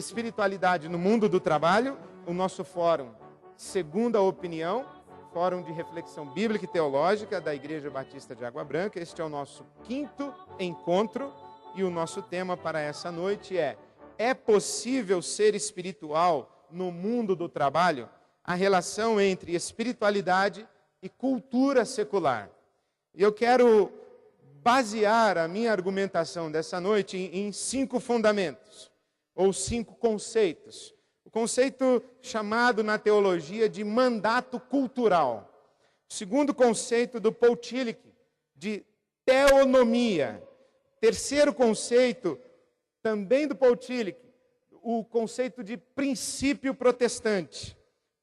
espiritualidade no mundo do trabalho, o nosso fórum Segunda Opinião, Fórum de Reflexão Bíblica e Teológica da Igreja Batista de Água Branca. Este é o nosso 5º encontro e o nosso tema para essa noite é possível ser espiritual no mundo do trabalho? A relação entre espiritualidade e cultura secular. E eu quero basear a minha argumentação dessa noite em 5 fundamentos, ou 5 conceitos. O conceito chamado na teologia de mandato cultural. O segundo conceito do Paul Tillich, de teonomia. Terceiro conceito, também do Paul Tillich, o conceito de princípio protestante.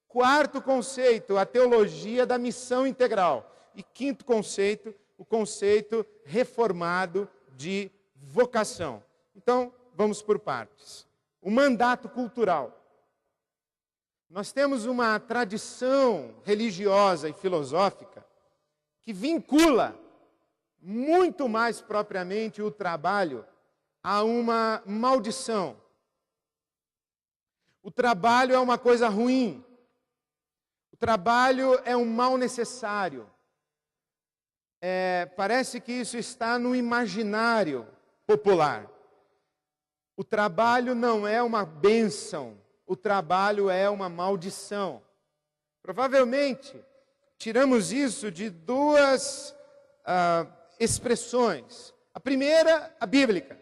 Quarto conceito, a teologia da missão integral. E quinto conceito, o conceito reformado de vocação. Então, vamos por partes. O mandato cultural. Nós temos uma tradição religiosa e filosófica que vincula muito mais propriamente o trabalho a uma maldição. O trabalho é uma coisa ruim. O trabalho é um mal necessário. Parece que isso está no imaginário popular. O trabalho não é uma bênção, o trabalho é uma maldição. Provavelmente, tiramos isso de 2 expressões. A primeira, a bíblica.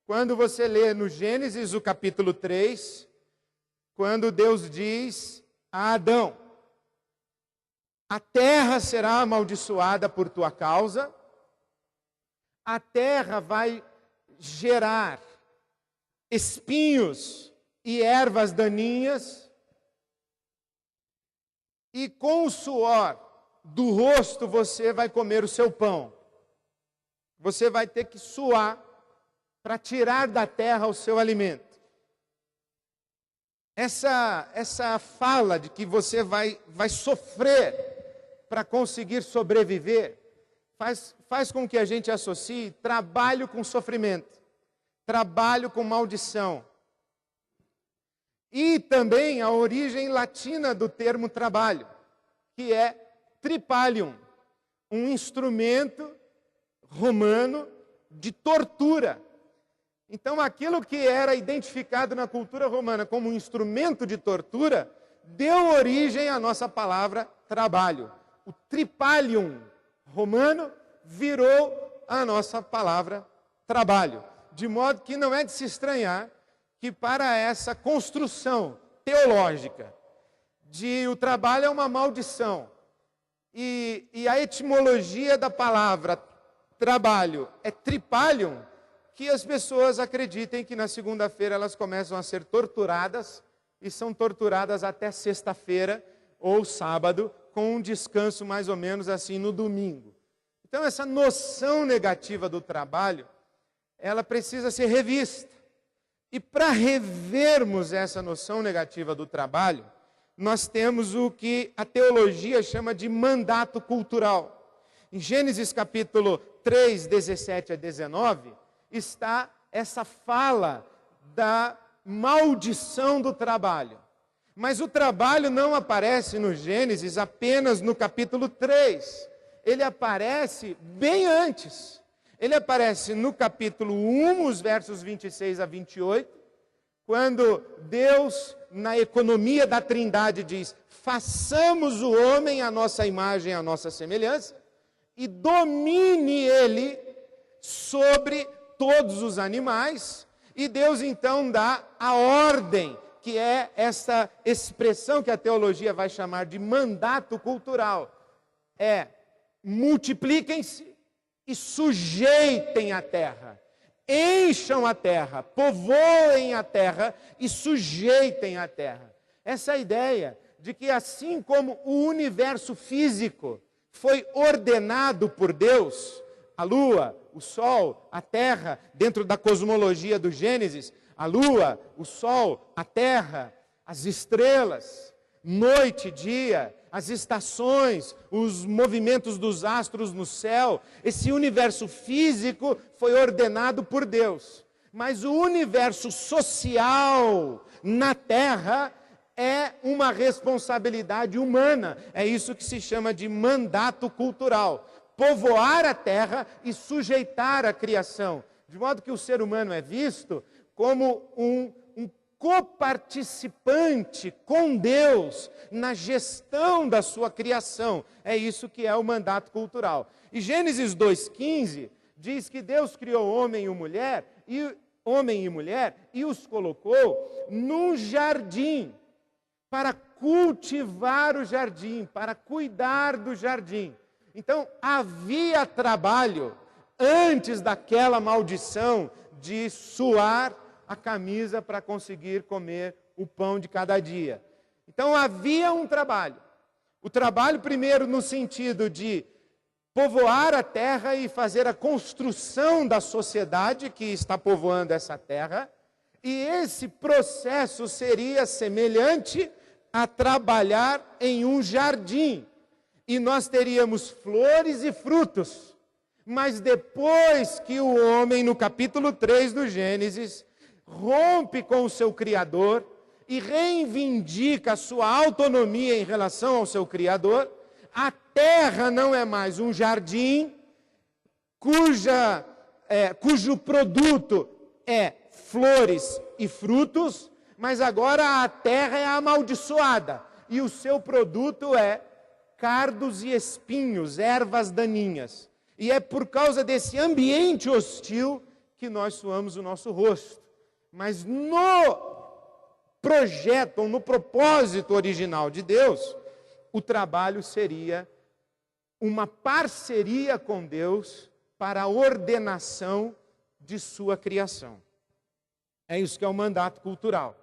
Quando você lê no Gênesis, o capítulo 3, quando Deus diz a Adão: a terra será amaldiçoada por tua causa, a terra vai gerar espinhos e ervas daninhas, e com o suor do rosto você vai comer o seu pão. Você vai ter que suar para tirar da terra o seu alimento. Essa fala de que você vai sofrer para conseguir sobreviver, faz com que a gente associe trabalho com sofrimento, trabalho com maldição. E também a origem latina do termo trabalho, que é tripalium, um instrumento romano de tortura. Então, aquilo que era identificado na cultura romana como um instrumento de tortura, deu origem à nossa palavra trabalho. O tripalium romano virou a nossa palavra trabalho. De modo que não é de se estranhar que para essa construção teológica de o trabalho é uma maldição e a etimologia da palavra trabalho é tripalium, que as pessoas acreditem que na segunda-feira elas começam a ser torturadas e são torturadas até sexta-feira ou sábado, com um descanso mais ou menos assim no domingo. Então essa noção negativa do trabalho, ela precisa ser revista. E para revermos essa noção negativa do trabalho, nós temos o que a teologia chama de mandato cultural. Em Gênesis capítulo 3, 17 a 19, está essa fala da maldição do trabalho. Mas o trabalho não aparece no Gênesis apenas no capítulo 3. Ele aparece bem antes. Ele aparece no capítulo 1, os versos 26 a 28, quando Deus, na economia da Trindade, diz: façamos o homem à nossa imagem, à nossa semelhança, e domine ele sobre todos os animais. E Deus então dá a ordem, que é essa expressão que a teologia vai chamar de mandato cultural. Multipliquem-se e sujeitem a terra. Encham a terra, povoem a terra e sujeitem a terra. Essa ideia de que assim como o universo físico foi ordenado por Deus, a lua, o sol, a terra, dentro da cosmologia do Gênesis, a lua, o sol, a terra, as estrelas, noite, dia, as estações, os movimentos dos astros no céu, esse universo físico foi ordenado por Deus. Mas o universo social na terra é uma responsabilidade humana. É isso que se chama de mandato cultural. Povoar a terra e sujeitar a criação. De modo que o ser humano é visto como um coparticipante com Deus na gestão da sua criação. É isso que é o mandato cultural. E Gênesis 2,15 diz que Deus criou homem e mulher e os colocou num jardim para cultivar o jardim, para cuidar do jardim. Então havia trabalho antes daquela maldição de suar a camisa para conseguir comer o pão de cada dia. Então havia um trabalho. O trabalho primeiro no sentido de povoar a terra e fazer a construção da sociedade que está povoando essa terra. E esse processo seria semelhante a trabalhar em um jardim. E nós teríamos flores e frutos. Mas depois que o homem, no capítulo 3 do Gênesis, rompe com o seu Criador e reivindica a sua autonomia em relação ao seu Criador, a terra não é mais um jardim cujo produto é flores e frutos, mas agora a terra é amaldiçoada e o seu produto é cardos e espinhos, ervas daninhas. E é por causa desse ambiente hostil que nós suamos o nosso rosto. Mas no projeto, ou no propósito original de Deus, o trabalho seria uma parceria com Deus para a ordenação de sua criação. É isso que é o mandato cultural.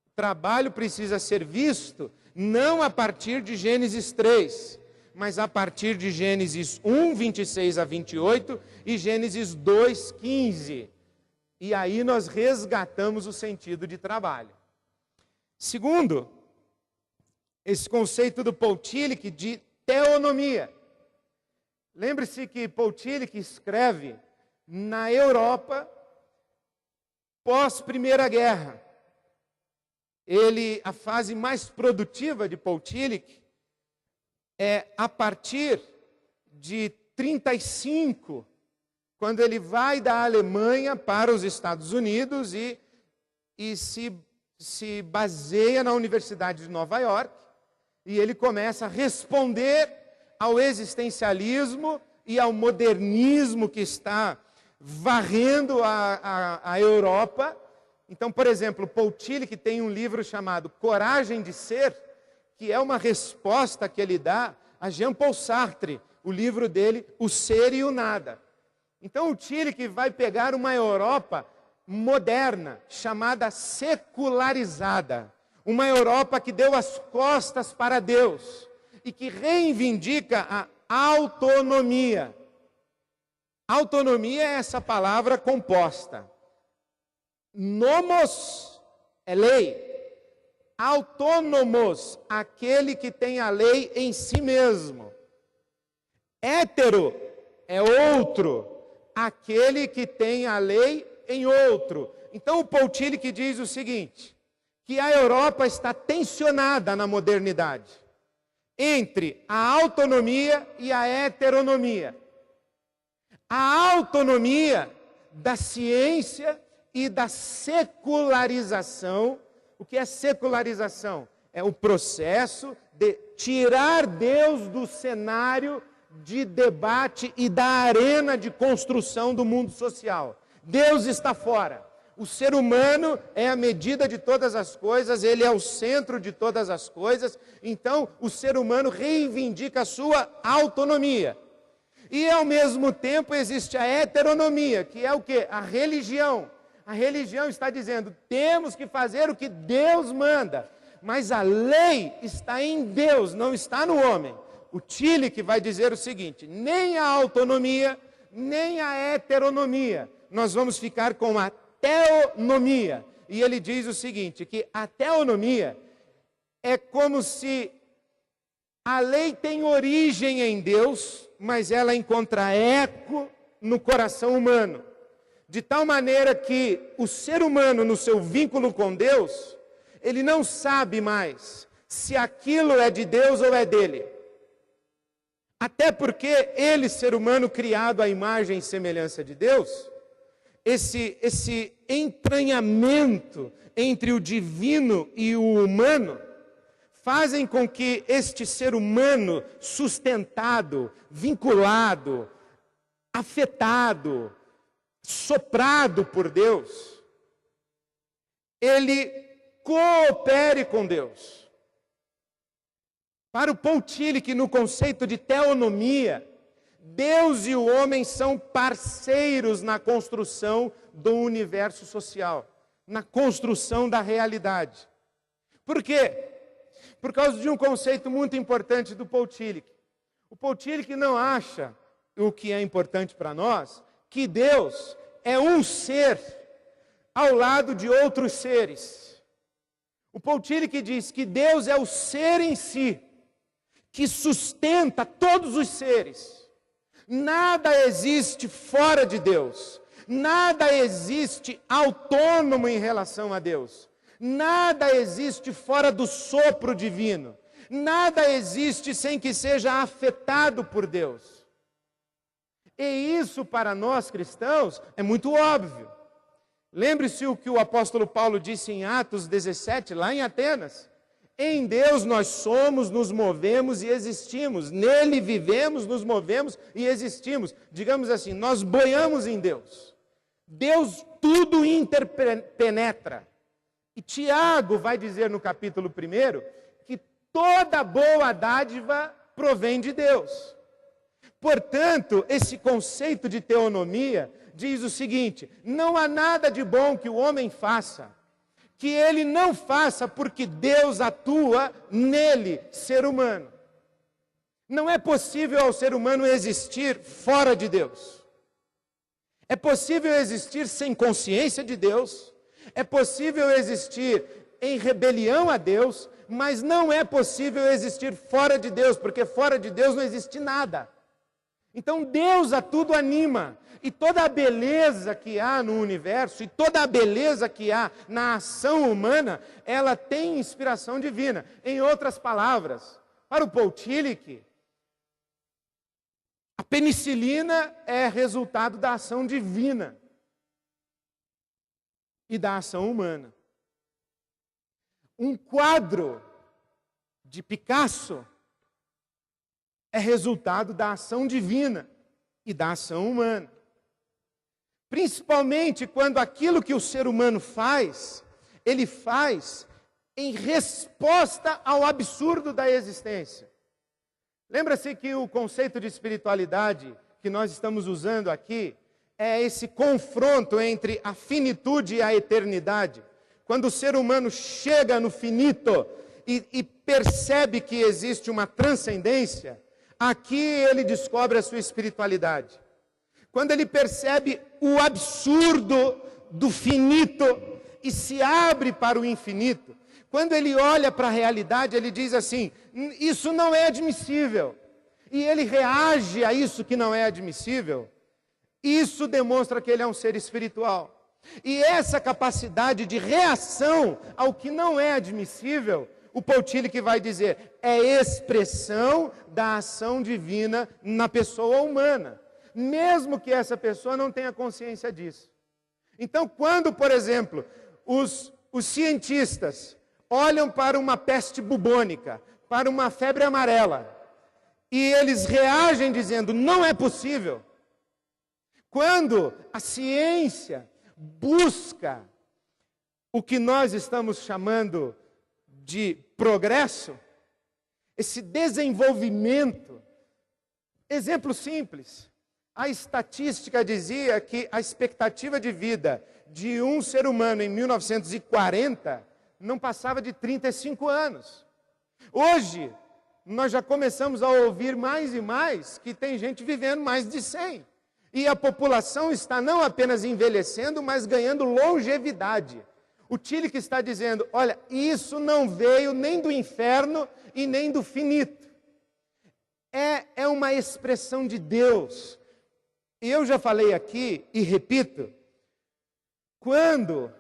O trabalho precisa ser visto não a partir de Gênesis 3, mas a partir de Gênesis 1, 26 a 28 e Gênesis 2, 15. E aí nós resgatamos o sentido de trabalho. Segundo, esse conceito do Paul Tillich de teonomia. Lembre-se que Paul Tillich escreve na Europa pós-Primeira Guerra. A fase mais produtiva de Paul Tillich é a partir de 35, quando ele vai da Alemanha para os Estados Unidos e se baseia na Universidade de Nova York, e ele começa a responder ao existencialismo e ao modernismo que está varrendo a Europa. Então, por exemplo, Paul Tillich tem um livro chamado Coragem de Ser, que é uma resposta que ele dá a Jean-Paul Sartre, o livro dele, O Ser e o Nada. Então o Tillich vai pegar uma Europa moderna, chamada secularizada. Uma Europa que deu as costas para Deus e que reivindica a autonomia. Autonomia é essa palavra composta. Nomos é lei. Autônomos, aquele que tem a lei em si mesmo. Hétero é outro, aquele que tem a lei em outro. Então o Paul Tillich diz o seguinte, que a Europa está tensionada na modernidade, entre a autonomia e a heteronomia. A autonomia da ciência e da secularização. O que é secularização? É o processo de tirar Deus do cenário de debate e da arena de construção do mundo social. Deus está fora. O ser humano é a medida de todas as coisas, ele é o centro de todas as coisas, então o ser humano reivindica a sua autonomia. E ao mesmo tempo existe a heteronomia, que é o quê? A religião. A religião está dizendo, temos que fazer o que Deus manda, mas a lei está em Deus, não está no homem. O Tillich vai dizer o seguinte, nem a autonomia, nem a heteronomia, nós vamos ficar com a teonomia. E ele diz o seguinte, que a teonomia é como se a lei tem origem em Deus, mas ela encontra eco no coração humano. de tal maneira que o ser humano, no seu vínculo com Deus, ele não sabe mais se aquilo é de Deus ou é dele. Até porque ele, ser humano criado à imagem e semelhança de Deus, esse entranhamento entre o divino e o humano, fazem com que este ser humano sustentado, vinculado, afetado, soprado por Deus, ele coopere com Deus. Para o Paul Tillich, no conceito de teonomia, Deus e o homem são parceiros na construção do universo social, na construção da realidade. Por quê? Por causa de um conceito muito importante do Paul Tillich. O Paul Tillich não acha, o que é importante para nós, que Deus é um ser ao lado de outros seres. O Paul Tillich diz que Deus é o ser em si, que sustenta todos os seres. Nada existe fora de Deus. Nada existe autônomo em relação a Deus. Nada existe fora do sopro divino. Nada existe sem que seja afetado por Deus. E isso para nós cristãos é muito óbvio. Lembre-se o que o apóstolo Paulo disse em Atos 17, lá em Atenas. Em Deus nós somos, nos movemos e existimos. Nele vivemos, nos movemos e existimos. Digamos assim, nós boiamos em Deus. Deus tudo interpenetra. E Tiago vai dizer no capítulo 1 que toda boa dádiva provém de Deus. Portanto, esse conceito de teonomia diz o seguinte: não há nada de bom que o homem faça, que ele não faça porque Deus atua nele, ser humano. Não é possível ao ser humano existir fora de Deus. É possível existir sem consciência de Deus. É possível existir em rebelião a Deus, mas não é possível existir fora de Deus, porque fora de Deus não existe nada. Então Deus a tudo anima, e toda a beleza que há no universo, e toda a beleza que há na ação humana, ela tem inspiração divina. Em outras palavras, para o Paul Tillich, a penicilina é resultado da ação divina e da ação humana. Um quadro de Picasso é resultado da ação divina e da ação humana. Principalmente quando aquilo que o ser humano faz, ele faz em resposta ao absurdo da existência. Lembra-se que o conceito de espiritualidade que nós estamos usando aqui é esse confronto entre a finitude e a eternidade. Quando o ser humano chega no finito e percebe que existe uma transcendência, aqui ele descobre a sua espiritualidade. Quando ele percebe o absurdo do finito e se abre para o infinito, quando ele olha para a realidade, ele diz assim: isso não é admissível. E ele reage a isso que não é admissível. Isso demonstra que ele é um ser espiritual. E essa capacidade de reação ao que não é admissível, o Paul Tillich vai dizer, é expressão da ação divina na pessoa humana, mesmo que essa pessoa não tenha consciência disso. Então, quando, por exemplo, os cientistas olham para uma peste bubônica, para uma febre amarela, e eles reagem dizendo, não é possível. Quando a ciência busca o que nós estamos chamando de progresso, esse desenvolvimento, exemplo simples, a estatística dizia que a expectativa de vida de um ser humano em 1940 não passava de 35 anos. Hoje, nós já começamos a ouvir mais e mais que tem gente vivendo mais de 100. E a população está não apenas envelhecendo, mas ganhando longevidade. O Tillich está dizendo, olha, isso não veio nem do inferno e nem do finito. É uma expressão de Deus. E eu já falei aqui, e repito, Quando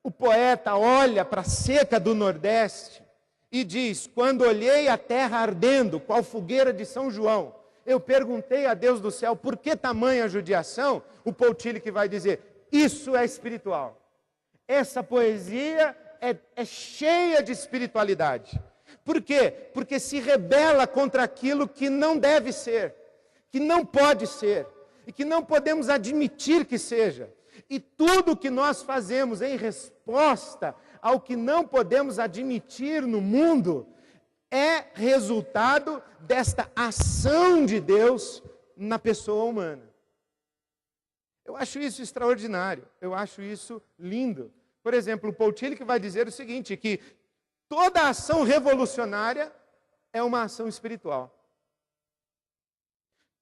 o poeta olha para a seca do Nordeste e diz: quando olhei a terra ardendo, qual fogueira de São João, eu perguntei a Deus do céu, por que tamanha judiação? O Paul Tillich vai dizer: isso é espiritual. Essa poesia é cheia de espiritualidade. Por quê? Porque se rebela contra aquilo que não deve ser, que não pode ser, e que não podemos admitir que seja. E tudo que nós fazemos em resposta ao que não podemos admitir no mundo é resultado desta ação de Deus na pessoa humana. Eu acho isso extraordinário, eu acho isso lindo. Por exemplo, o Paul Tillich vai dizer o seguinte, que toda ação revolucionária é uma ação espiritual.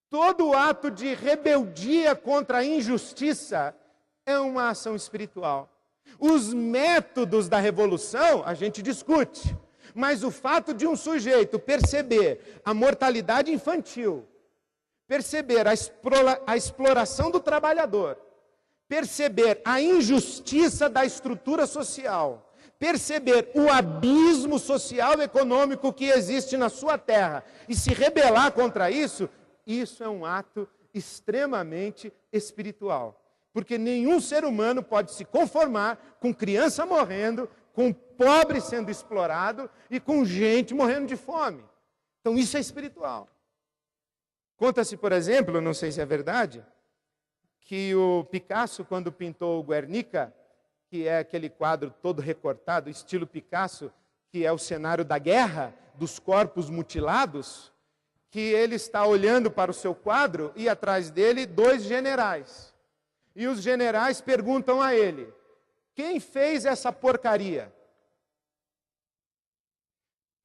Todo ato de rebeldia contra a injustiça é uma ação espiritual. Os métodos da revolução a gente discute, mas o fato de um sujeito perceber a mortalidade infantil, perceber a exploração do trabalhador, perceber a injustiça da estrutura social, perceber o abismo social e econômico que existe na sua terra e se rebelar contra isso, isso é um ato extremamente espiritual. Porque nenhum ser humano pode se conformar com criança morrendo, com pobre sendo explorado e com gente morrendo de fome. Então isso é espiritual. Conta-se, por exemplo, não sei se é verdade, que o Picasso, quando pintou o Guernica, que é aquele quadro todo recortado, estilo Picasso, que é o cenário da guerra, dos corpos mutilados, que ele está olhando para o seu quadro e atrás dele 2 generais. E os generais perguntam a ele: quem fez essa porcaria?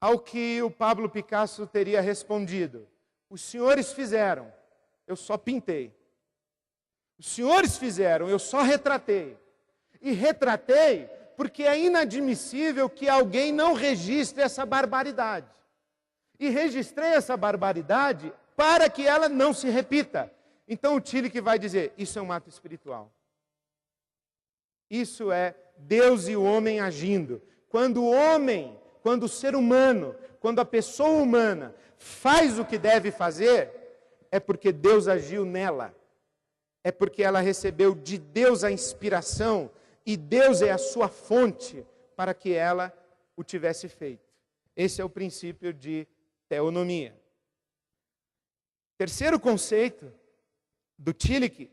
Ao que o Pablo Picasso teria respondido: os senhores fizeram, eu só pintei. Os senhores fizeram, eu só retratei. E retratei porque é inadmissível que alguém não registre essa barbaridade. E registrei essa barbaridade para que ela não se repita. Então o Tillich vai dizer, isso é um ato espiritual. Isso é Deus e o homem agindo. Quando o homem, quando o ser humano, quando a pessoa humana faz o que deve fazer, é porque Deus agiu nela. É porque ela recebeu de Deus a inspiração e Deus é a sua fonte para que ela o tivesse feito. Esse é o princípio de teonomia. Terceiro conceito do Tillich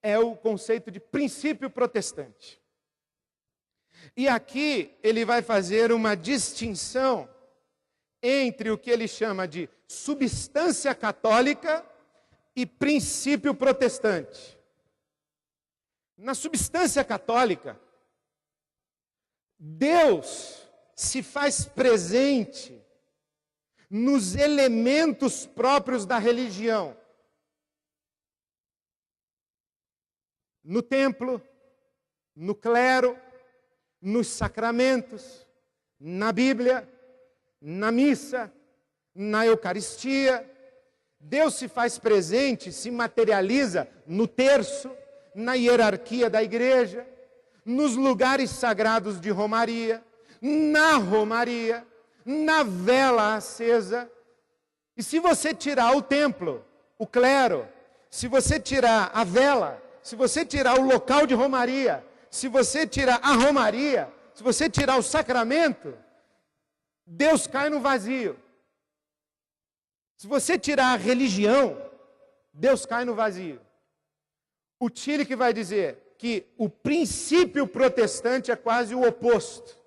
é o conceito de princípio protestante. E aqui ele vai fazer uma distinção entre o que ele chama de substância católica e princípio protestante. Na substância católica, Deus se faz presente nos elementos próprios da religião. No templo, no clero, nos sacramentos, na Bíblia, na missa, na Eucaristia. Deus se faz presente, se materializa no terço, na hierarquia da igreja, nos lugares sagrados de romaria, na vela acesa. E se você tirar o templo, o clero, se você tirar a vela, se você tirar o local de romaria, se você tirar a romaria, se você tirar o sacramento, Deus cai no vazio. Se você tirar a religião, Deus cai no vazio. O Tillich vai dizer que o princípio protestante é quase o oposto.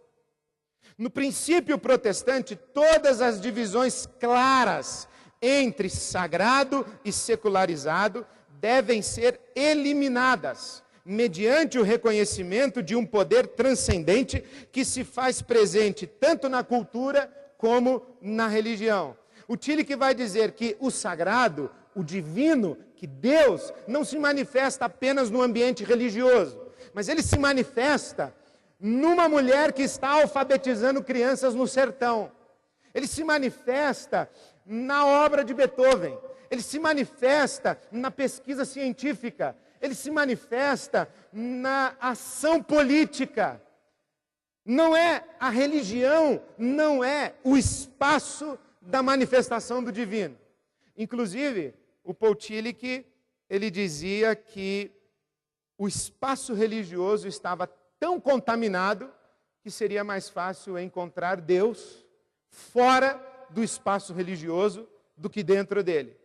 No princípio protestante, todas as divisões claras entre sagrado e secularizado devem ser eliminadas, mediante o reconhecimento de um poder transcendente que se faz presente tanto na cultura como na religião. O Tillich vai dizer que o sagrado, o divino, que Deus não se manifesta apenas no ambiente religioso, mas ele se manifesta numa mulher que está alfabetizando crianças no sertão. Ele se manifesta na obra de Beethoven. Ele se manifesta na pesquisa científica. ele se manifesta na ação política. Não é a religião, não é o espaço da manifestação do divino. Inclusive, o Paul Tillich, ele dizia que o espaço religioso estava tão contaminado que seria mais fácil encontrar Deus fora do espaço religioso do que dentro dele.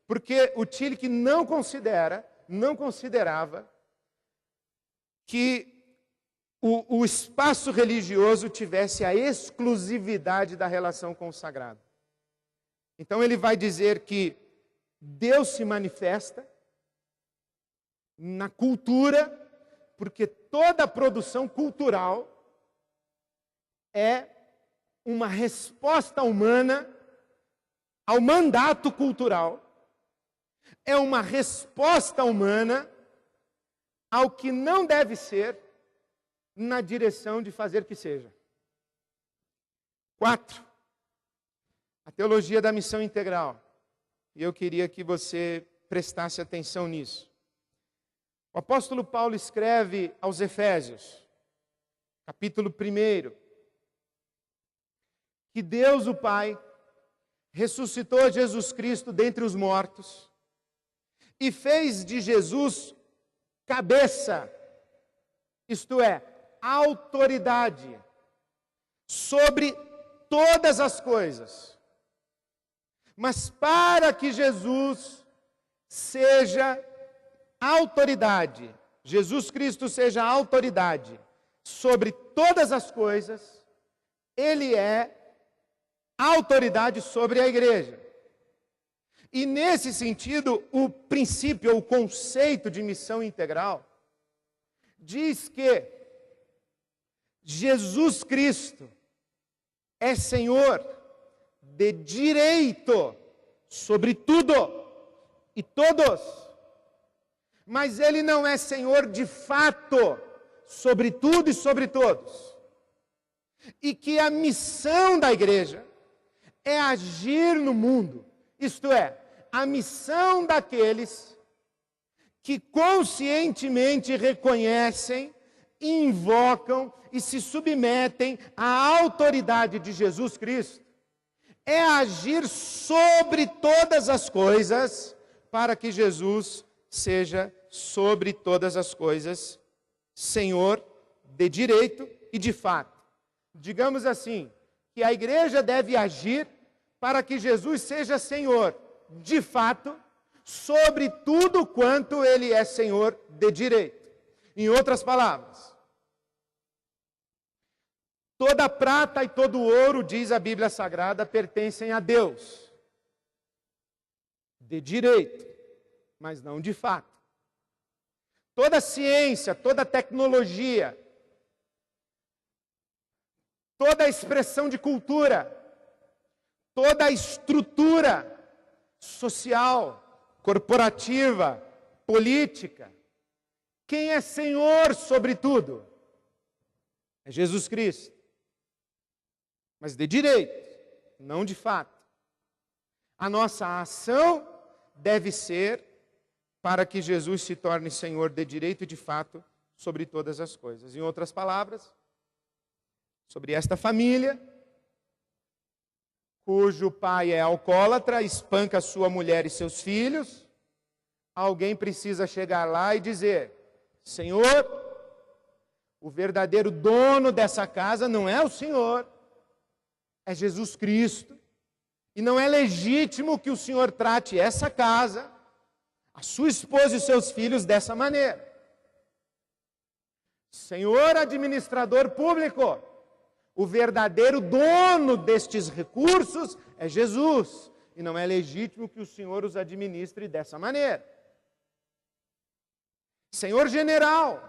Porque o Tillich não considerava que o espaço religioso tivesse a exclusividade da relação com o sagrado. Então ele vai dizer que Deus se manifesta na cultura, porque toda a produção cultural é uma resposta humana ao mandato cultural, é uma resposta humana ao que não deve ser na direção de fazer que seja. 4. A teologia da missão integral. E eu queria que você prestasse atenção nisso. O apóstolo Paulo escreve aos Efésios, capítulo 1, que Deus o Pai ressuscitou Jesus Cristo dentre os mortos e fez de Jesus cabeça, isto é, autoridade sobre todas as coisas. Mas para que Jesus seja autoridade, Jesus Cristo seja autoridade sobre todas as coisas, Ele é autoridade sobre a igreja. E nesse sentido, o princípio, o conceito de missão integral, diz que Jesus Cristo é Senhor de direito sobre tudo e todos, mas Ele não é Senhor de fato sobre tudo e sobre todos. E que a missão da igreja é agir no mundo, isto é, a missão daqueles que conscientemente reconhecem, invocam e se submetem à autoridade de Jesus Cristo, é agir sobre todas as coisas para que Jesus seja sobre todas as coisas Senhor de direito e de fato. Digamos assim, que a igreja deve agir para que Jesus seja Senhor de fato sobre tudo quanto Ele é Senhor de direito. Em outras palavras, toda a prata e todo o ouro, diz a Bíblia Sagrada, pertencem a Deus. De direito, mas não de fato. Toda a ciência, toda a tecnologia, toda a expressão de cultura, toda a estrutura social, corporativa, política, quem é Senhor sobre tudo? É Jesus Cristo. Mas de direito, não de fato. A nossa ação deve ser para que Jesus se torne Senhor de direito e de fato sobre todas as coisas. Em outras palavras, sobre esta família, cujo pai é alcoólatra, espanca sua mulher e seus filhos, alguém precisa chegar lá e dizer: Senhor, o verdadeiro dono dessa casa não é o Senhor, é Jesus Cristo, e não é legítimo que o Senhor trate essa casa, a sua esposa e os seus filhos dessa maneira. Senhor administrador público, o verdadeiro dono destes recursos é Jesus, e não é legítimo que o Senhor os administre dessa maneira. Senhor general,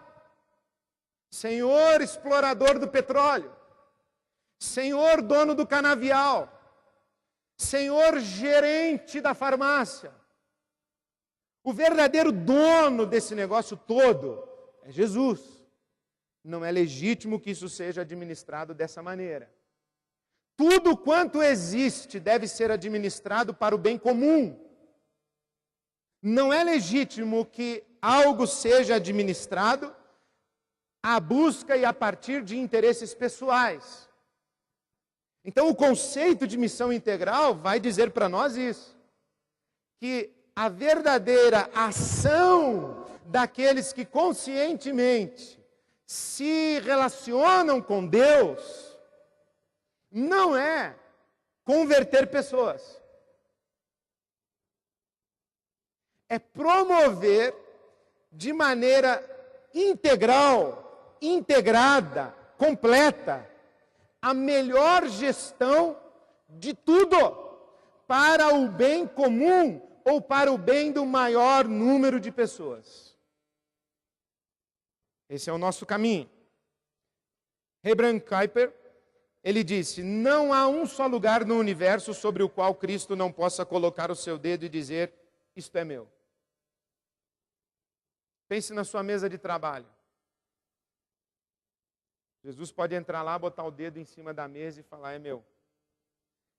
Senhor explorador do petróleo, Senhor dono do canavial, Senhor gerente da farmácia, o verdadeiro dono desse negócio todo é Jesus. Não é legítimo que isso seja administrado dessa maneira. Tudo quanto existe deve ser administrado para o bem comum. Não é legítimo que algo seja administrado à busca e a partir de interesses pessoais. Então, o conceito de missão integral vai dizer para nós isso, que a verdadeira ação daqueles que conscientemente se relacionam com Deus não é converter pessoas. É promover de maneira integral, integrada, completa, a melhor gestão de tudo para o bem comum ou para o bem do maior número de pessoas. Esse é o nosso caminho. Abraham Kuyper, ele disse: não há um só lugar no universo sobre o qual Cristo não possa colocar o seu dedo e dizer: isto é meu. Pense na sua mesa de trabalho. Jesus pode entrar lá, botar o dedo em cima da mesa e falar: é meu.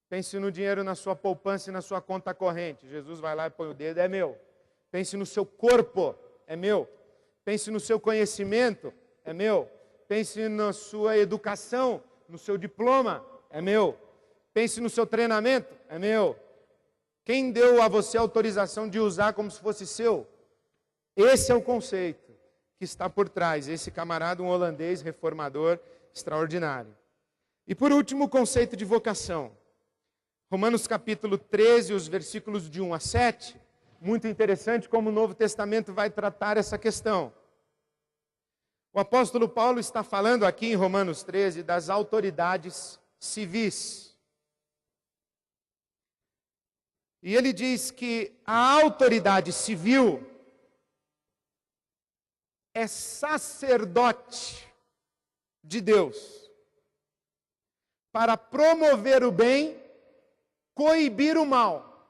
Pense no dinheiro na sua poupança e na sua conta corrente. Jesus vai lá e põe o dedo: é meu. Pense no seu corpo: é meu. Pense no seu conhecimento: é meu. Pense na sua educação, no seu diploma: é meu. Pense no seu treinamento: é meu. Quem deu a você a autorização de usar como se fosse seu? Esse é o conceito que está por trás. Esse camarada, um holandês reformador extraordinário. E por último, o conceito de vocação. Romanos capítulo 13, os versículos de 1 a 7. Muito interessante como o Novo Testamento vai tratar essa questão. O apóstolo Paulo está falando aqui em Romanos 13 das autoridades civis. E ele diz que a autoridade civil é sacerdote de Deus para promover o bem, coibir o mal,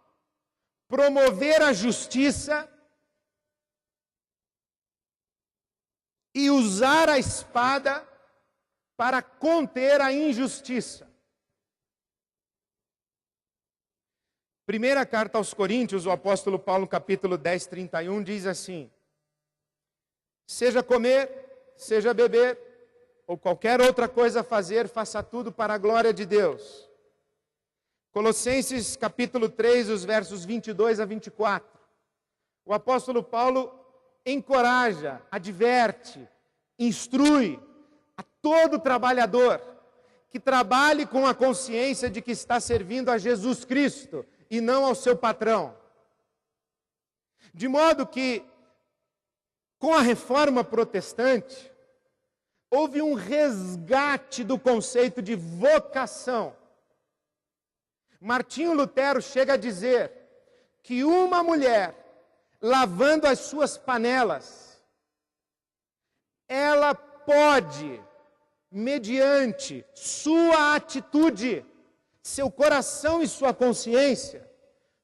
promover a justiça e usar a espada para conter a injustiça. Primeira carta aos Coríntios, o apóstolo Paulo, capítulo 10, 31, diz assim: seja comer, seja beber, ou qualquer outra coisa fazer, faça tudo para a glória de Deus. Colossenses capítulo 3, os versos 22 a 24. O apóstolo Paulo encoraja, adverte, instrui a todo trabalhador que trabalhe com a consciência de que está servindo a Jesus Cristo e não ao seu patrão. De modo que, com a reforma protestante, houve um resgate do conceito de vocação. Martinho Lutero chega a dizer que uma mulher lavando as suas panelas, ela pode, mediante sua atitude, seu coração e sua consciência,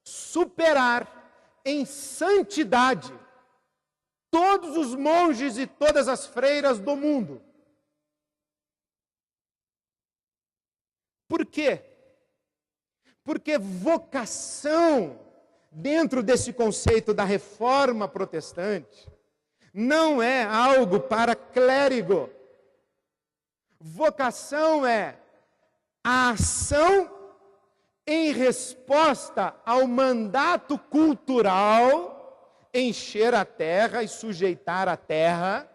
superar em santidade todos os monges e todas as freiras do mundo. Por quê? Porque vocação, dentro desse conceito da reforma protestante, não é algo para clérigo. Vocação é a ação em resposta ao mandato cultural, encher a terra e sujeitar a terra,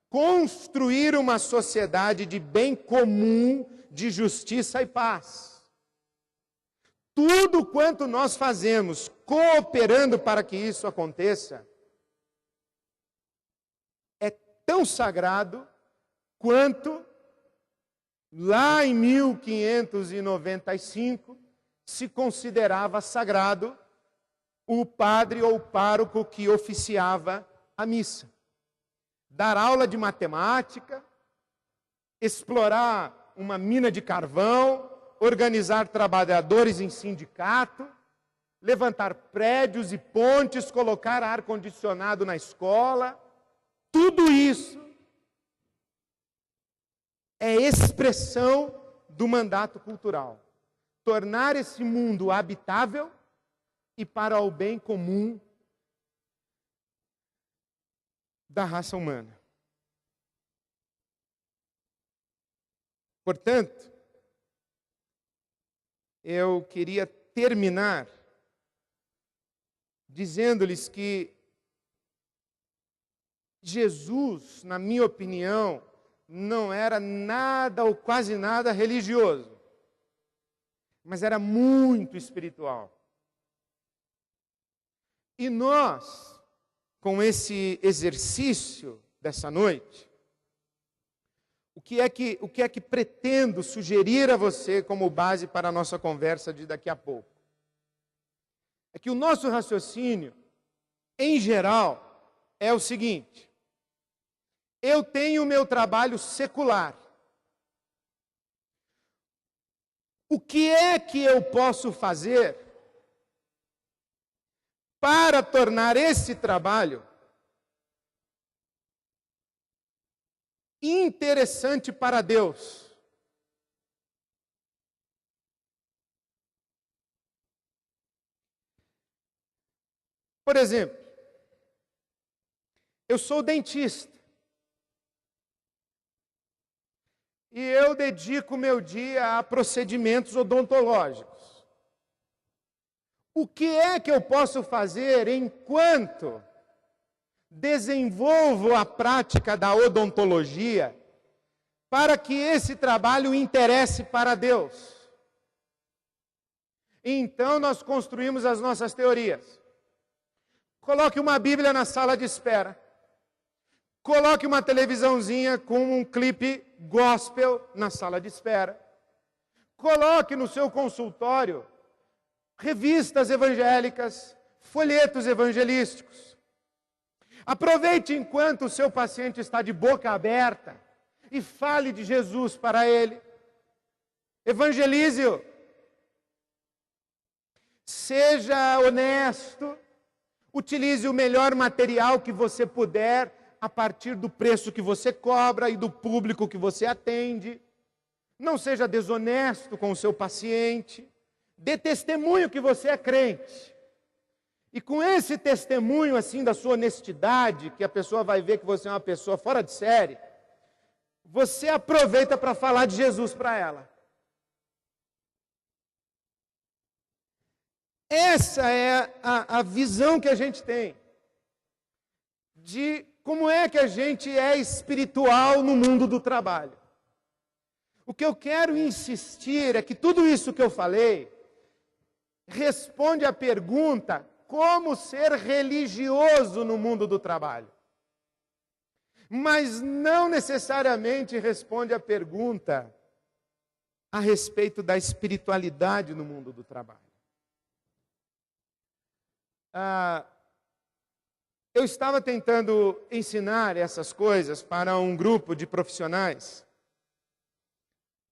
construir uma sociedade de bem comum, de justiça e paz. Tudo quanto nós fazemos, cooperando para que isso aconteça, é tão sagrado quanto lá em 1595 se considerava sagrado o padre ou pároco que oficiava a missa. Dar aula de matemática, explorar uma mina de carvão, organizar trabalhadores em sindicato, levantar prédios e pontes, colocar ar-condicionado na escola, tudo isso é expressão do mandato cultural. Tornar esse mundo habitável e para o bem comum. da raça humana. Portanto, eu queria terminar dizendo-lhes que Jesus, na minha opinião, não era nada ou quase nada religioso, mas era muito espiritual. E nós, com esse exercício dessa noite, o que é que pretendo sugerir a você como base para a nossa conversa de daqui a pouco? É que o nosso raciocínio, em geral, é o seguinte: eu tenho o meu trabalho secular. O que é que eu posso fazer para tornar esse trabalho interessante para Deus? Por exemplo, eu sou dentista e eu dedico meu dia a procedimentos odontológicos. O que é que eu posso fazer enquanto desenvolvo a prática da odontologia para que esse trabalho interesse para Deus? Então nós construímos as nossas teorias. Coloque uma Bíblia na sala de espera. Coloque uma televisãozinha com um clipe gospel na sala de espera. Coloque no seu consultório revistas evangélicas, folhetos evangelísticos. Aproveite enquanto o seu paciente está de boca aberta e fale de Jesus para ele. Evangelize-o. Seja honesto. Utilize o melhor material que você puder a partir do preço que você cobra e do público que você atende. Não seja desonesto com o seu paciente. Dê testemunho que você é crente. E com esse testemunho assim da sua honestidade, que a pessoa vai ver que você é uma pessoa fora de série, você aproveita para falar de Jesus para ela. Essa é a visão que a gente tem de como é que a gente é espiritual no mundo do trabalho. O que eu quero insistir é que tudo isso que eu falei responde à pergunta: como ser religioso no mundo do trabalho? Mas não necessariamente responde à pergunta a respeito da espiritualidade no mundo do trabalho. Eu estava tentando ensinar essas coisas para um grupo de profissionais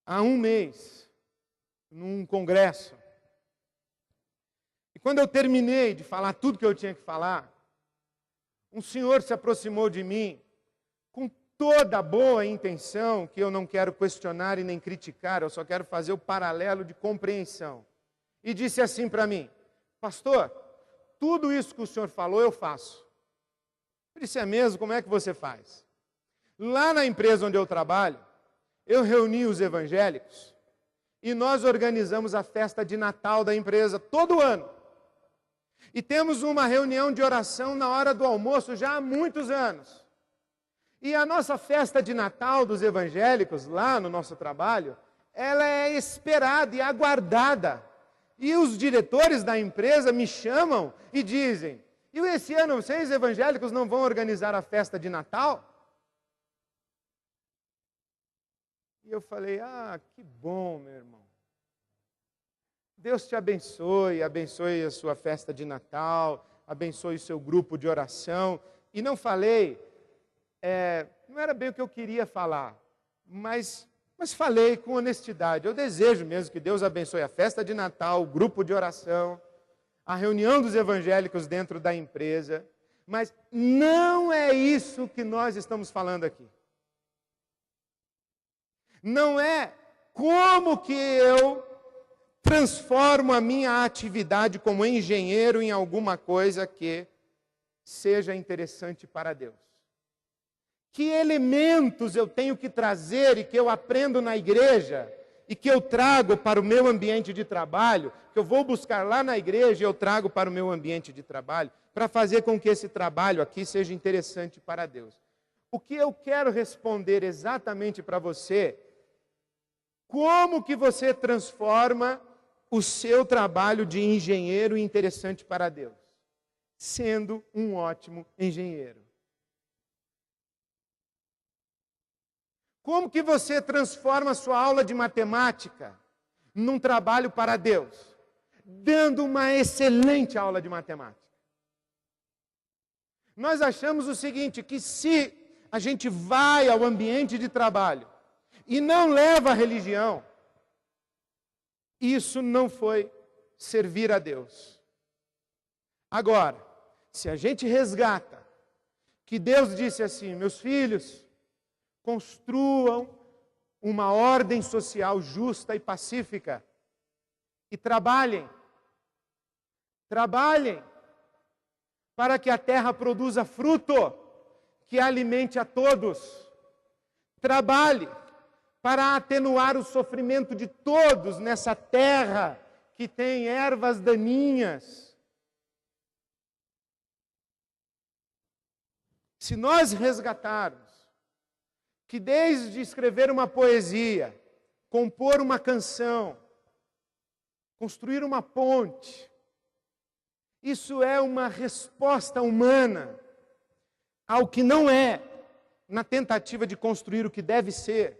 há um mês, num congresso. E quando eu terminei de falar tudo que eu tinha que falar, um senhor se aproximou de mim com toda a boa intenção, que eu não quero questionar e nem criticar, eu só quero fazer o paralelo de compreensão. E disse assim para mim: pastor, tudo isso que o senhor falou eu faço. Eu disse: é mesmo? Como é que você faz? Lá na empresa onde eu trabalho, eu reuni os evangélicos e nós organizamos a festa de Natal da empresa todo ano. E temos uma reunião de oração na hora do almoço já há muitos anos. E a nossa festa de Natal dos evangélicos, lá no nosso trabalho, ela é esperada e aguardada. E os diretores da empresa me chamam e dizem: e esse ano vocês evangélicos não vão organizar a festa de Natal? E eu falei: que bom, meu irmão. Deus te abençoe, abençoe a sua festa de Natal, abençoe o seu grupo de oração. E não falei, não era bem o que eu queria falar, mas falei com honestidade. Eu desejo mesmo que Deus abençoe a festa de Natal, o grupo de oração, a reunião dos evangélicos dentro da empresa, mas não é isso que nós estamos falando aqui. Não é como que eu transformo a minha atividade como engenheiro em alguma coisa que seja interessante para Deus. Que elementos eu tenho que trazer e que eu aprendo na igreja e que eu trago para o meu ambiente de trabalho, que eu vou buscar lá na igreja e eu trago para o meu ambiente de trabalho, para fazer com que esse trabalho aqui seja interessante para Deus. O que eu quero responder exatamente para você, como que você transforma o seu trabalho de engenheiro interessante para Deus? Sendo um ótimo engenheiro. Como que você transforma a sua aula de matemática num trabalho para Deus? Dando uma excelente aula de matemática. Nós achamos o seguinte, que se a gente vai ao ambiente de trabalho e não leva a religião, isso não foi servir a Deus. Agora, se a gente resgata que Deus disse assim, meus filhos, construam uma ordem social justa e pacífica e trabalhem para que a terra produza fruto que alimente a todos. Trabalhe para atenuar o sofrimento de todos nessa terra que tem ervas daninhas. Se nós resgatarmos que desde escrever uma poesia, compor uma canção, construir uma ponte, isso é uma resposta humana ao que não é, na tentativa de construir o que deve ser.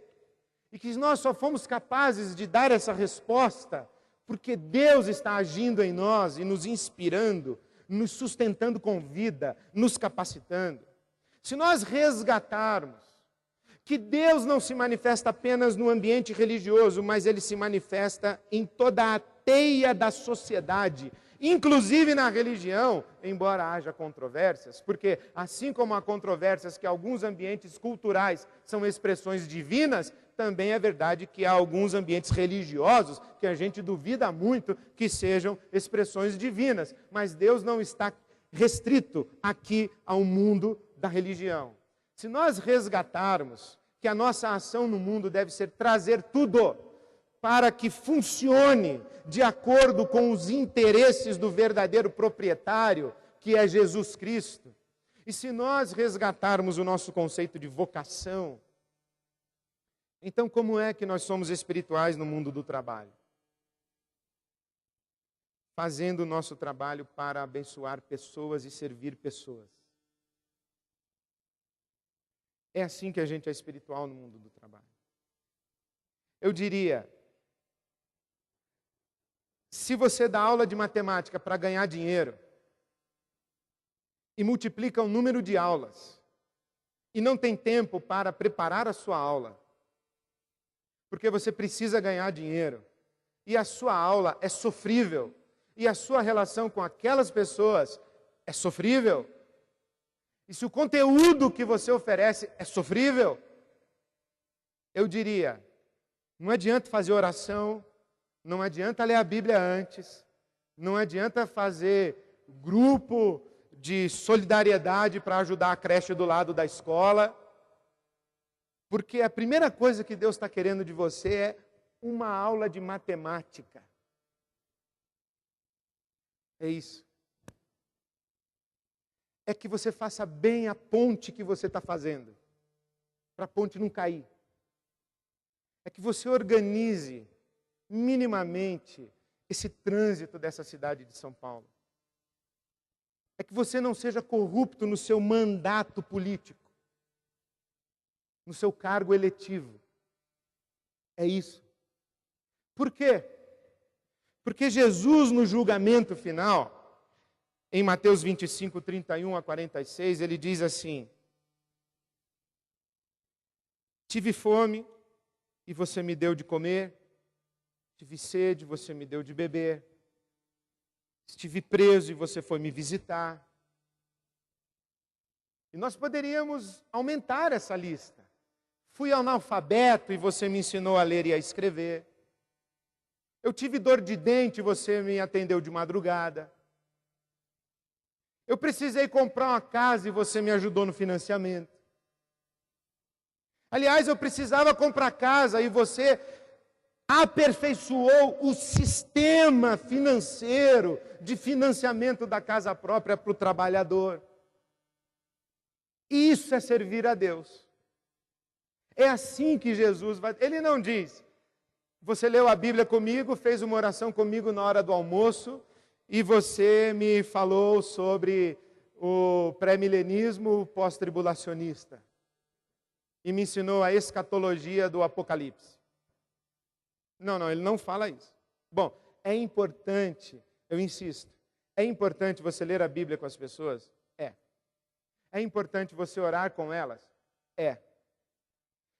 E que nós só fomos capazes de dar essa resposta porque Deus está agindo em nós e nos inspirando, nos sustentando com vida, nos capacitando. Se nós resgatarmos que Deus não se manifesta apenas no ambiente religioso, mas Ele se manifesta em toda a teia da sociedade, inclusive na religião, embora haja controvérsias, porque assim como há controvérsias que alguns ambientes culturais são expressões divinas, também é verdade que há alguns ambientes religiosos que a gente duvida muito que sejam expressões divinas, mas Deus não está restrito aqui ao mundo da religião. Se nós resgatarmos que a nossa ação no mundo deve ser trazer tudo para que funcione de acordo com os interesses do verdadeiro proprietário, que é Jesus Cristo, e se nós resgatarmos o nosso conceito de vocação, então como é que nós somos espirituais no mundo do trabalho? Fazendo o nosso trabalho para abençoar pessoas e servir pessoas. É assim que a gente é espiritual no mundo do trabalho. Eu diria, se você dá aula de matemática para ganhar dinheiro e multiplica o número de aulas e não tem tempo para preparar a sua aula, porque você precisa ganhar dinheiro e a sua aula é sofrível e a sua relação com aquelas pessoas é sofrível, e se o conteúdo que você oferece é sofrível, eu diria, não adianta fazer oração, não adianta ler a Bíblia antes, não adianta fazer grupo de solidariedade para ajudar a creche do lado da escola, porque a primeira coisa que Deus está querendo de você é uma aula de matemática. É isso. É que você faça bem a ponte que você está fazendo, para a ponte não cair. É que você organize minimamente esse trânsito dessa cidade de São Paulo. É que você não seja corrupto no seu mandato político, no seu cargo eletivo. É isso. Por quê? Porque Jesus, no julgamento final, em Mateus 25, 31 a 46, ele diz assim: tive fome e você me deu de comer, tive sede, você me deu de beber, estive preso e você foi me visitar. E nós poderíamos aumentar essa lista. Fui analfabeto e você me ensinou a ler e a escrever. Eu tive dor de dente e você me atendeu de madrugada. Eu precisei comprar uma casa e você me ajudou no financiamento. Aliás, eu precisava comprar casa e você aperfeiçoou o sistema financeiro de financiamento da casa própria para o trabalhador. Isso é servir a Deus. É assim que Jesus vai... Ele não diz, você leu a Bíblia comigo, fez uma oração comigo na hora do almoço e você me falou sobre o pré-milenismo pós-tribulacionista e me ensinou a escatologia do Apocalipse. Não, ele não fala isso. Bom, é importante, eu insisto, é importante você ler a Bíblia com as pessoas? É. É importante você orar com elas? É.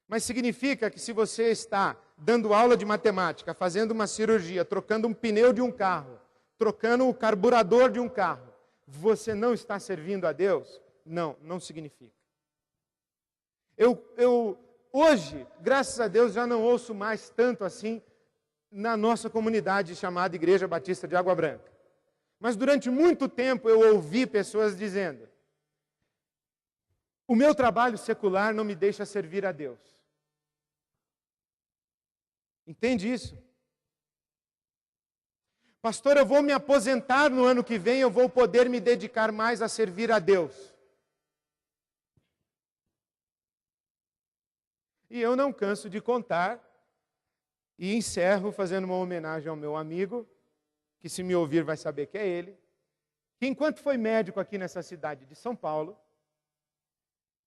Mas significa que se você está dando aula de matemática, fazendo uma cirurgia, trocando um pneu de um carro, trocando o carburador de um carro, você não está servindo a Deus? Não, não significa. Eu hoje, graças a Deus, já não ouço mais tanto assim na nossa comunidade chamada Igreja Batista de Água Branca. Mas durante muito tempo eu ouvi pessoas dizendo: o meu trabalho secular não me deixa servir a Deus. Entende isso? Pastor, eu vou me aposentar no ano que vem, eu vou poder me dedicar mais a servir a Deus. E eu não canso de contar, e encerro fazendo uma homenagem ao meu amigo, que se me ouvir vai saber que é ele, que enquanto foi médico aqui nessa cidade de São Paulo,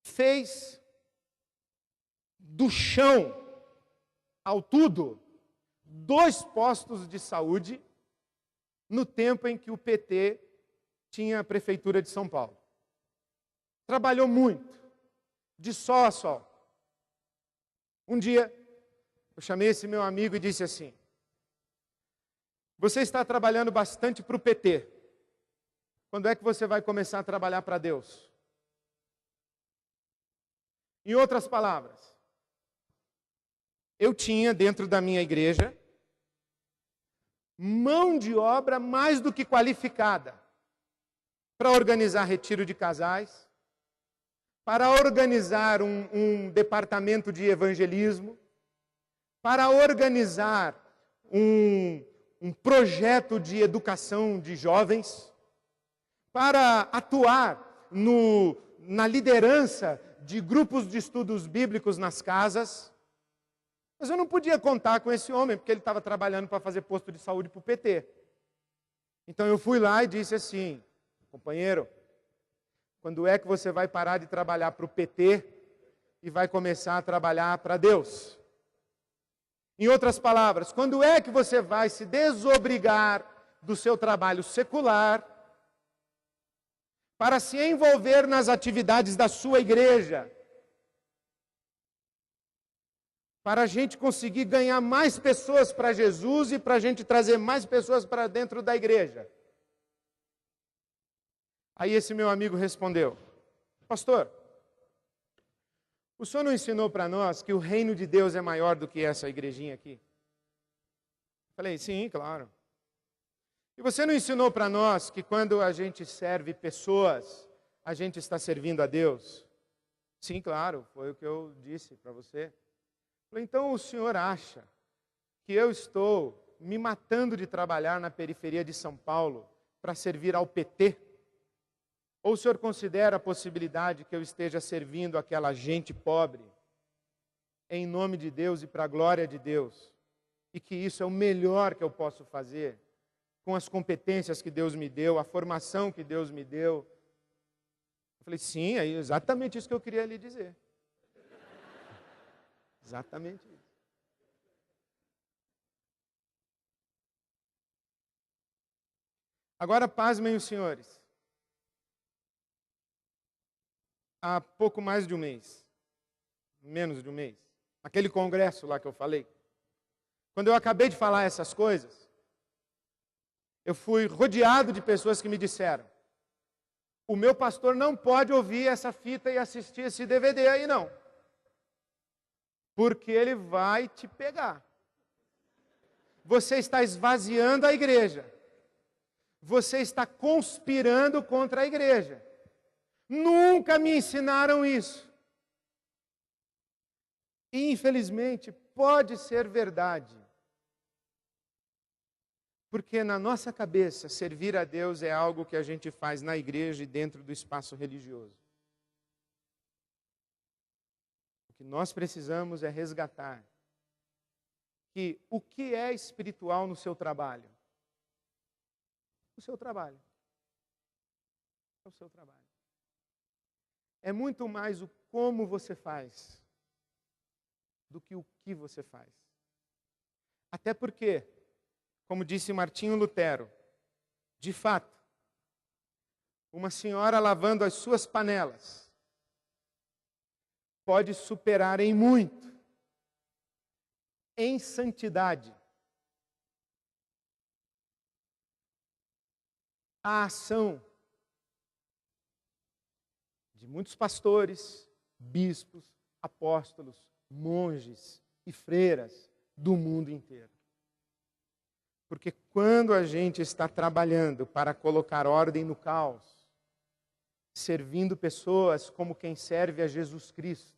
fez do chão ao tudo 2 postos de saúde no tempo em que o PT tinha a prefeitura de São Paulo. Trabalhou muito, de sol a sol. Um dia, eu chamei esse meu amigo e disse assim: você está trabalhando bastante para o PT. Quando é que você vai começar a trabalhar para Deus? Em outras palavras, eu tinha dentro da minha igreja mão de obra mais do que qualificada para organizar retiro de casais, para organizar um departamento de evangelismo, para organizar um projeto de educação de jovens, para atuar na liderança de grupos de estudos bíblicos nas casas. Mas eu não podia contar com esse homem, porque ele estava trabalhando para fazer posto de saúde para o PT. Então eu fui lá e disse assim: companheiro, quando é que você vai parar de trabalhar para o PT e vai começar a trabalhar para Deus? Em outras palavras, quando é que você vai se desobrigar do seu trabalho secular para se envolver nas atividades da sua igreja? Para a gente conseguir ganhar mais pessoas para Jesus e para a gente trazer mais pessoas para dentro da igreja. Aí esse meu amigo respondeu: pastor, o senhor não ensinou para nós que o reino de Deus é maior do que essa igrejinha aqui? Falei, sim, claro. E você não ensinou para nós que quando a gente serve pessoas, a gente está servindo a Deus? Sim, claro, foi o que eu disse para você. Falei, então o senhor acha que eu estou me matando de trabalhar na periferia de São Paulo para servir ao PT? Ou o senhor considera a possibilidade que eu esteja servindo aquela gente pobre em nome de Deus e para a glória de Deus? E que isso é o melhor que eu posso fazer com as competências que Deus me deu, a formação que Deus me deu? Eu falei, sim, é exatamente isso que eu queria lhe dizer. Exatamente isso. Agora, pasmem os senhores. Há pouco mais de um mês, menos de um mês, aquele congresso lá que eu falei, quando eu acabei de falar essas coisas, eu fui rodeado de pessoas que me disseram: o meu pastor não pode ouvir essa fita e assistir esse DVD aí não, porque ele vai te pegar. Você está esvaziando a igreja. Você está conspirando contra a igreja. Nunca me ensinaram isso. E, infelizmente, pode ser verdade. Porque na nossa cabeça, servir a Deus é algo que a gente faz na igreja e dentro do espaço religioso. O que nós precisamos é resgatar que o que é espiritual no seu trabalho? O seu trabalho. É o seu trabalho. É muito mais o como você faz do que o que você faz. Até porque, como disse Martinho Lutero, de fato, uma senhora lavando as suas panelas pode superar em muito, em santidade, a ação de muitos pastores, bispos, apóstolos, monges e freiras do mundo inteiro. Porque quando a gente está trabalhando para colocar ordem no caos, servindo pessoas como quem serve a Jesus Cristo,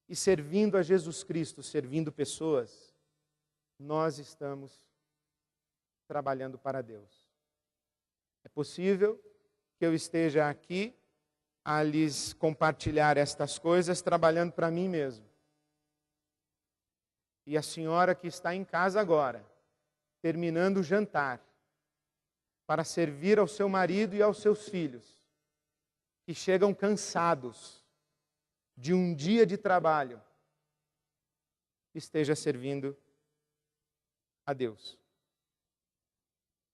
e servindo a Jesus Cristo, servindo pessoas, nós estamos trabalhando para Deus. É possível que eu esteja aqui a lhes compartilhar estas coisas trabalhando para mim mesmo. E a senhora que está em casa agora, terminando o jantar, para servir ao seu marido e aos seus filhos, que chegam cansados de um dia de trabalho, esteja servindo a Deus.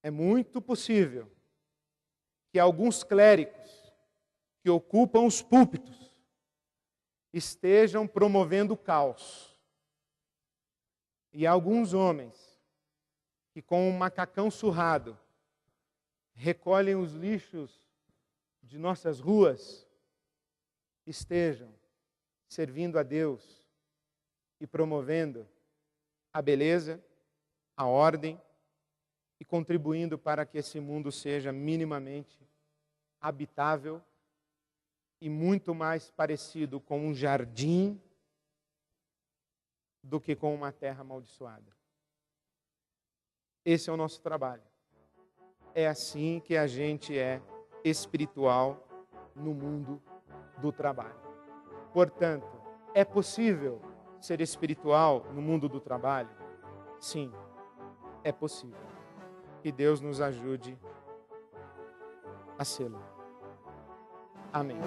É muito possível que alguns clérigos que ocupam os púlpitos estejam promovendo o caos. E alguns homens que com um macacão surrado recolhem os lixos de nossas ruas estejam servindo a Deus e promovendo a beleza, a ordem e contribuindo para que esse mundo seja minimamente habitável e muito mais parecido com um jardim do que com uma terra amaldiçoada. Esse é o nosso trabalho. É assim que a gente é espiritual no mundo do trabalho. Portanto, é possível ser espiritual no mundo do trabalho? Sim, é possível. Que Deus nos ajude a sê-lo. Amém.